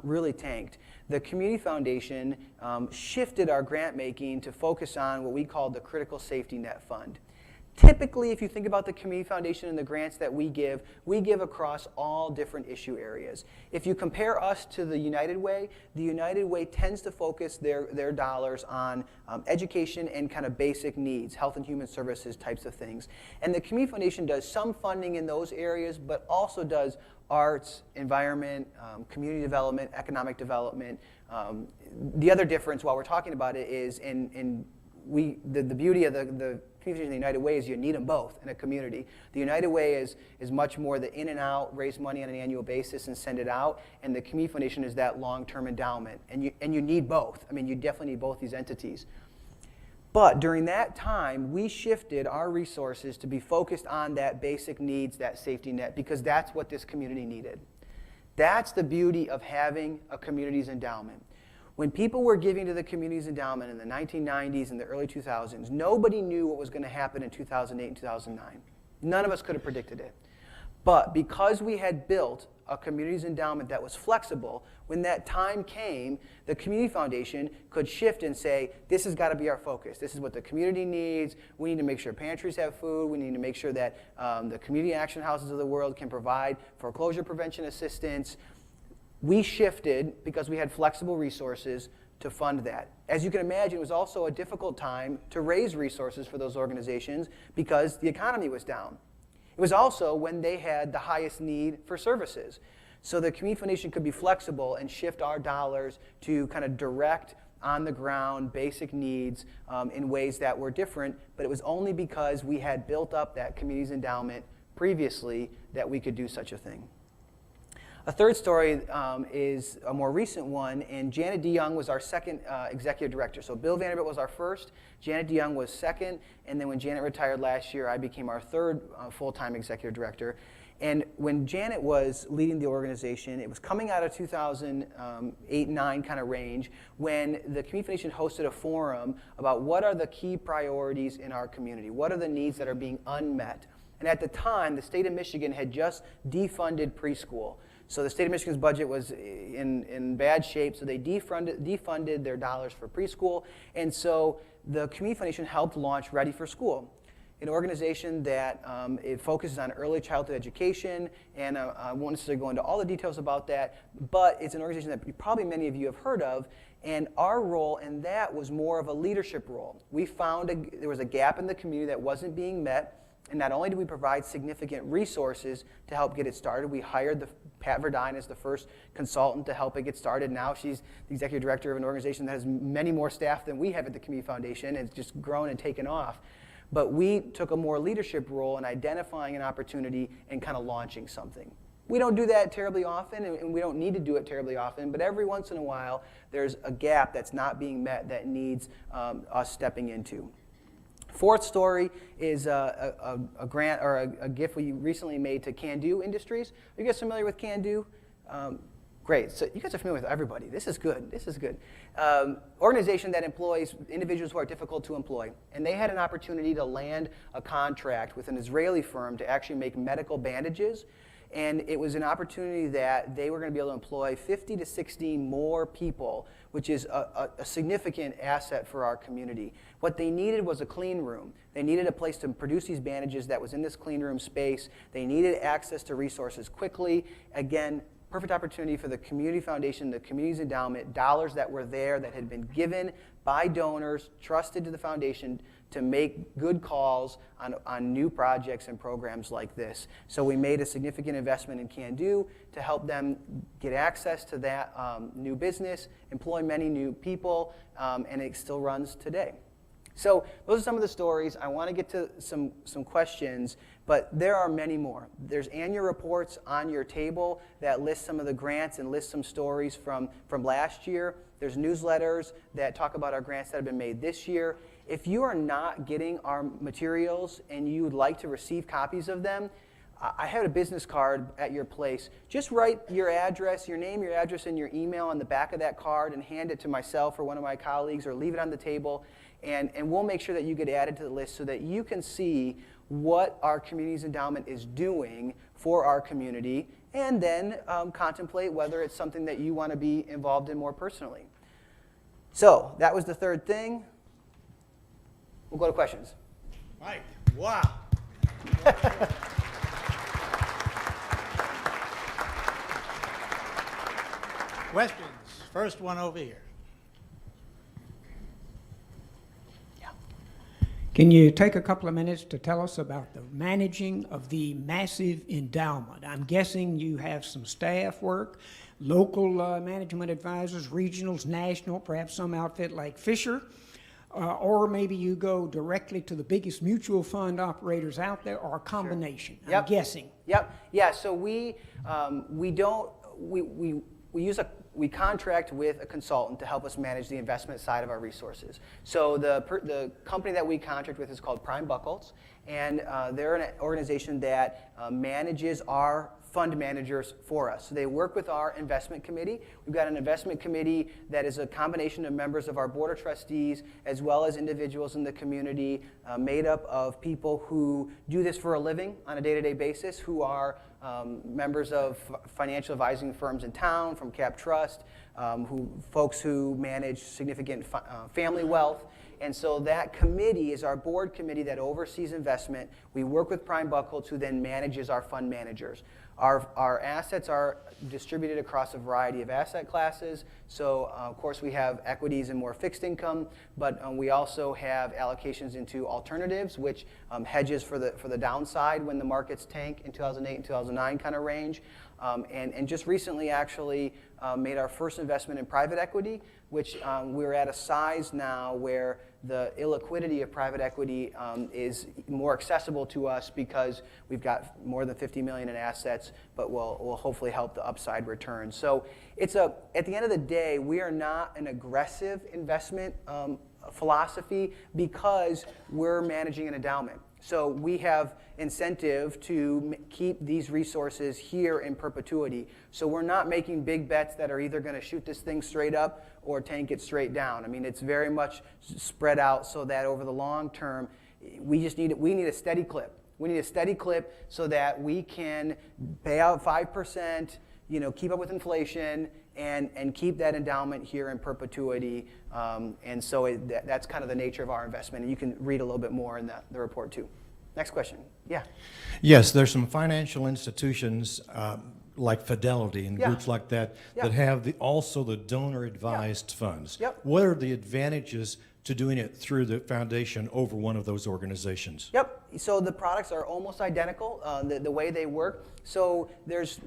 really tanked. The Community Foundation shifted our grant making to focus on what we call the Critical Safety Net Fund. Typically, if you think about the Community Foundation and the grants that we give across all different issue areas. If you compare us to the United Way tends to focus their dollars on education and kind of basic needs, health and human services types of things. And the Community Foundation does some funding in those areas, but also does arts, environment, community development, economic development. The other difference while we're talking about it is the beauty of the Community and the United Way is you need them both in a community. The United Way is much more the in and out, raise money on an annual basis and send it out, and the Community Foundation is that long-term endowment. And you need both. I mean, you definitely need both these entities. But during that time, we shifted our resources to be focused on that basic needs, that safety net, because that's what this community needed. That's the beauty of having a community's endowment. When people were giving to the Community's Endowment in the 1990s and the early 2000s, nobody knew what was going to happen in 2008 and 2009. None of us could have predicted it. But because we had built a Community's Endowment that was flexible, when that time came, the Community Foundation could shift and say, this has got to be our focus. This is what the community needs. We need to make sure pantries have food. We need to make sure that the community action houses of the world can provide foreclosure prevention assistance. We shifted, because we had flexible resources, to fund that. As you can imagine, it was also a difficult time to raise resources for those organizations because the economy was down. It was also when they had the highest need for services. So the Community Foundation could be flexible and shift our dollars to kind of direct, on-the-ground, basic needs in ways that were different, but it was only because we had built up that Community's Endowment previously that we could do such a thing. A third story is a more recent one, and Janet DeYoung was our second executive director. So Bill Vanderbilt was our first, Janet DeYoung was second, and then when Janet retired last year, I became our third full-time executive director. And when Janet was leading the organization, it was coming out of 2008-9 kind of range when the Community Foundation hosted a forum about what are the key priorities in our community, what are the needs that are being unmet. And at the time, the state of Michigan had just defunded preschool. So the state of Michigan's budget was in bad shape, so they defunded their dollars for preschool. And so the Community Foundation helped launch Ready for School. an organization that it focuses on early childhood education, and I won't necessarily go into all the details about that, but it's an organization that probably many of you have heard of, and our role in that was more of a leadership role. We found there was a gap in the community that wasn't being met, and not only did we provide significant resources to help get it started, we hired Pat Verdine as the first consultant to help it get started. Now she's the executive director of an organization that has many more staff than we have at the Community Foundation, and it's just grown and taken off. But we took a more leadership role in identifying an opportunity and kind of launching something. We don't do that terribly often, and we don't need to do it terribly often, but every once in a while, there's a gap that's not being met that needs us stepping into. Fourth story is a grant or a gift we recently made to Can Do Industries. Are you guys familiar with Can Do? Great. So you guys are familiar with everybody. This is good. This is good. Organization that employs individuals who are difficult to employ. And they had an opportunity to land a contract with an Israeli firm to actually make medical bandages. And it was an opportunity that they were going to be able to employ 50 to 60 more people, which is a significant asset for our community. What they needed was a clean room. They needed a place to produce these bandages that was in this clean room space. They needed access to resources quickly. Again, perfect opportunity for the Community Foundation, the Community's Endowment, dollars that were there that had been given by donors, trusted to the foundation to make good calls on new projects and programs like this. So we made a significant investment in Can Do to help them get access to that new business, employ many new people, and it still runs today. So those are some of the stories. I want to get to some questions, but there are many more. There's annual reports on your table that list some of the grants and list some stories from last year. There's newsletters that talk about our grants that have been made this year. If you are not getting our materials and you would like to receive copies of them, I have a business card at your place. Just write your address, your name, your address, and your email on the back of that card and hand it to myself or one of my colleagues, or leave it on the table, and we'll make sure that you get added to the list so that you can see what our Community's Endowment is doing for our community, and then contemplate whether it's something that you want to be involved in more personally. So that was the third thing. We'll go to questions. Mike, wow. Questions? First one over here. Yeah. Can you take a couple of minutes to tell us about the managing of the massive endowment? I'm guessing you have some staff work, local management advisors, regionals, national, perhaps some outfit like Fisher, or maybe you go directly to the biggest mutual fund operators out there, or a combination. Sure. Yep. I'm guessing. Yep. Yeah. So we contract with a consultant to help us manage the investment side of our resources. So the company that we contract with is called Prime Buckles, and they're an organization that manages our fund managers for us. So they work with our investment committee. We've got an investment committee that is a combination of members of our board of trustees as well as individuals in the community, made up of people who do this for a living on a day-to-day basis, who are members of financial advising firms in town, from Cap Trust, folks who manage significant family wealth. And so that committee is our board committee that oversees investment. We work with Prime Buckles, who then manages our fund managers. Our assets are distributed across a variety of asset classes. So, of course, we have equities and more fixed income, but we also have allocations into alternatives, which hedges for the downside when the markets tank in 2008 and 2009 kind of range. And just recently, actually, made our first investment in private equity, which we're at a size now where the illiquidity of private equity is more accessible to us because we've got more than $50 million in assets, but will hopefully help the upside return. So it's at the end of the day, we are not an aggressive investment philosophy because we're managing an endowment. So we have incentive to keep these resources here in perpetuity. So we're not making big bets that are either going to shoot this thing straight up or tank it straight down. I mean, it's very much spread out so that over the long term, we need a steady clip. We need a steady clip so that we can pay out 5%, keep up with inflation, and keep that endowment here in perpetuity. And so that's kind of the nature of our investment. And you can read a little bit more in the report too. Next question. Yeah. Yes, there's some financial institutions like Fidelity and Yeah. groups like that Yeah. that have also the donor-advised funds. Yep. What are the advantages to doing it through the foundation over one of those organizations? Yep. So the products are almost identical, the way they work. So there's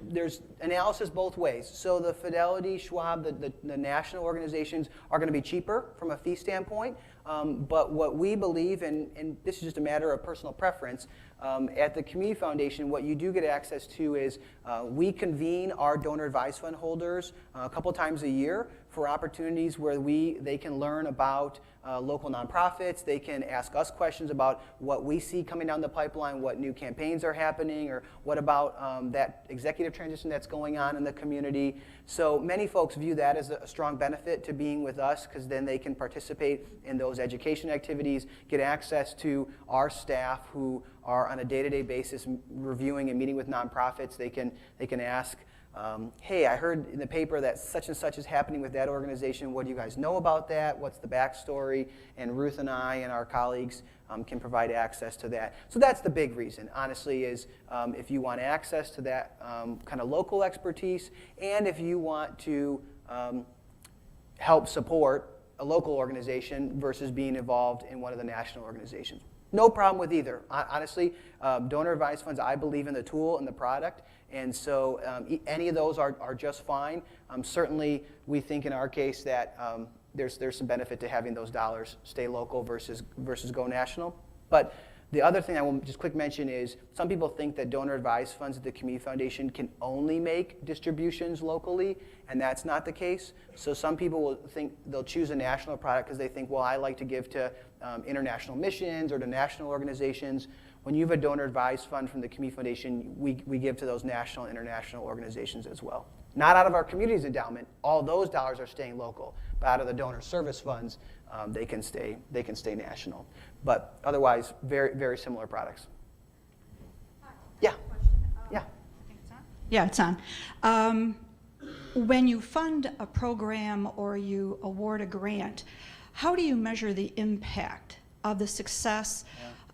analysis both ways. So the Fidelity, Schwab, the national organizations are going to be cheaper from a fee standpoint. But what we believe, and this is just a matter of personal preference, at the Community Foundation, what you do get access to is we convene our donor advised fund holders a couple times a year for opportunities where they can learn about local nonprofits. They can ask us questions about what we see coming down the pipeline, what new campaigns are happening, or what about that executive transition that's going on in the community. So many folks view that as a strong benefit to being with us, because then they can participate in those education activities, get access to our staff who are on a day-to-day basis reviewing and meeting with nonprofits. They can ask, hey, I heard in the paper that such and such is happening with that organization. What do you guys know about that? What's the backstory? And Ruth and I and our colleagues can provide access to that. So that's the big reason, honestly, is if you want access to that kind of local expertise, and if you want to help support a local organization versus being involved in one of the national organizations. No problem with either. Honestly, donor advised funds, I believe in the tool and the product, and so any of those are just fine. Certainly, we think in our case that there's some benefit to having those dollars stay local versus go national. But the other thing I will just quick mention is some people think that donor advised funds at the Community Foundation can only make distributions locally, and that's not the case. So some people will think they'll choose a national product because they think, well, I like to give to international missions or to national organizations. When you have a donor advised fund from the Community Foundation, we give to those national and international organizations as well. Not out of our Communities Endowment. All those dollars are staying local, but out of the donor service funds, they can stay national. But otherwise, very, very similar products. Yeah. Yeah. Yeah, it's on. When you fund a program or you award a grant, how do you measure the impact of the success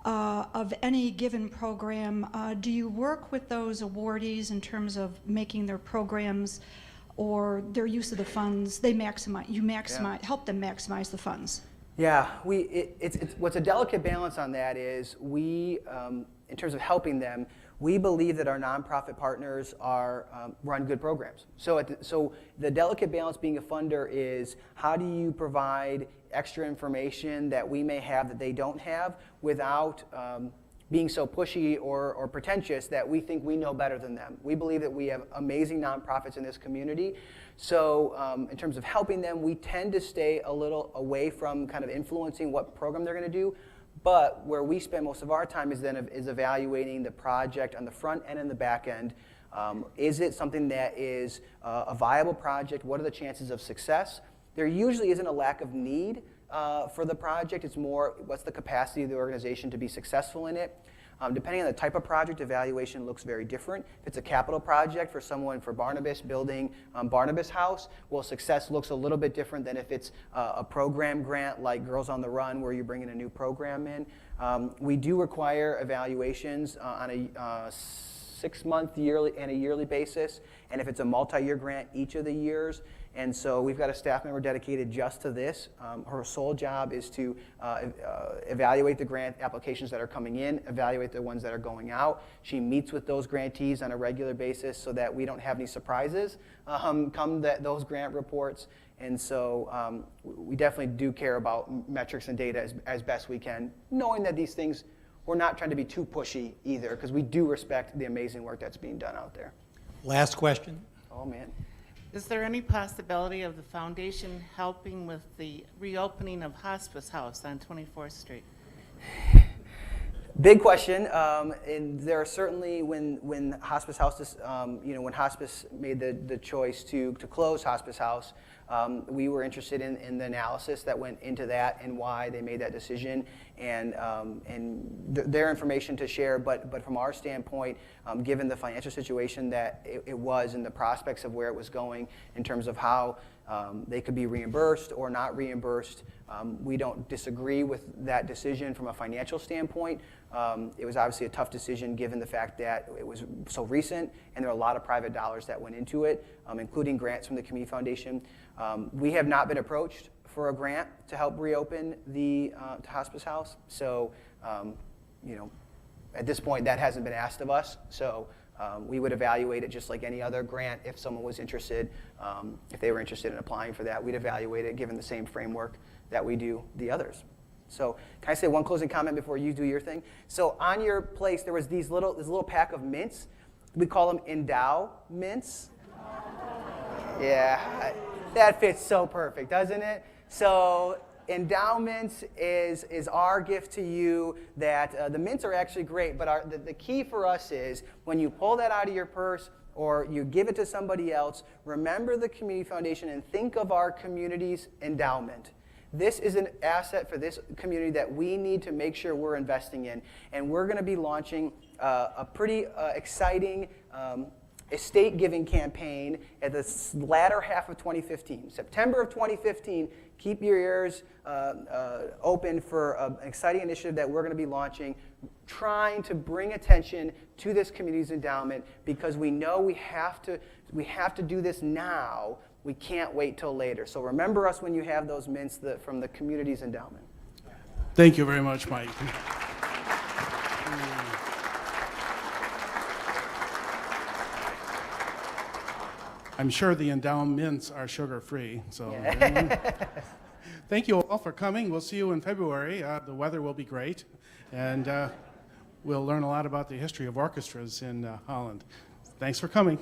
of any given program? Do you work with those awardees in terms of making their programs or their use of the funds? Help them maximize the funds. Yeah, it's what's a delicate balance on that is we, in terms of helping them, we believe that our nonprofit partners run good programs. So the delicate balance being a funder is how do you provide extra information that we may have that they don't have without being so pushy or pretentious that we think we know better than them. We believe that we have amazing nonprofits in this community. So in terms of helping them, we tend to stay a little away from kind of influencing what program they're going to do. But where we spend most of our time is evaluating the project on the front end and the back end. Is it something that is a viable project? What are the chances of success? There usually isn't a lack of need for the project. It's more, what's the capacity of the organization to be successful in it? Depending on the type of project, evaluation looks very different. If it's a capital project for Barnabas building Barnabas House, well, success looks a little bit different than if it's a program grant like Girls on the Run where you're bringing a new program in. We do require evaluations on a 6-month yearly and a yearly basis, and if it's a multi-year grant, each of the years. And so we've got a staff member dedicated just to this. Her sole job is to evaluate the grant applications that are coming in, evaluate the ones that are going out. She meets with those grantees on a regular basis so that we don't have any surprises come those grant reports. And so we definitely do care about metrics and data as best we can, knowing that these things, we're not trying to be too pushy either, because we do respect the amazing work that's being done out there. Last question. Oh, man. Is there any possibility of the foundation helping with the reopening of Hospice House on 24th Street? Big question, and there are certainly when Hospice House, when Hospice made the choice to close Hospice House, We were interested in the analysis that went into that and why they made that decision, and their information to share. But from our standpoint, given the financial situation that it was and the prospects of where it was going in terms of how they could be reimbursed or not reimbursed, we don't disagree with that decision from a financial standpoint. It was obviously a tough decision given the fact that it was so recent and there are a lot of private dollars that went into it, including grants from the Community Foundation. We have not been approached for a grant to help reopen the Hospice House. So, at this point, that hasn't been asked of us. So we would evaluate it just like any other grant if someone was interested. If they were interested in applying for that, we'd evaluate it given the same framework that we do the others. So can I say one closing comment before you do your thing? So on your place, there was this little pack of mints. We call them Endow mints. Yeah, that fits so perfect, doesn't it? So endowments is our gift to you. That the mints are actually great, but the key for us is when you pull that out of your purse or you give it to somebody else, remember the Community Foundation and think of our community's endowment. This is an asset for this community that we need to make sure we're investing in. And we're going to be launching a pretty exciting estate giving campaign at the latter half of 2015. September of 2015, keep your ears open for an exciting initiative that we're going to be launching, trying to bring attention to this community's endowment because we know we have to do this now. We can't wait till later. So remember us when you have those mints from the community's endowment. Thank you very much, Mike. I'm sure the endowments are sugar-free, so thank you all for coming. We'll see you in February. The weather will be great, and we'll learn a lot about the history of orchestras in Holland. Thanks for coming.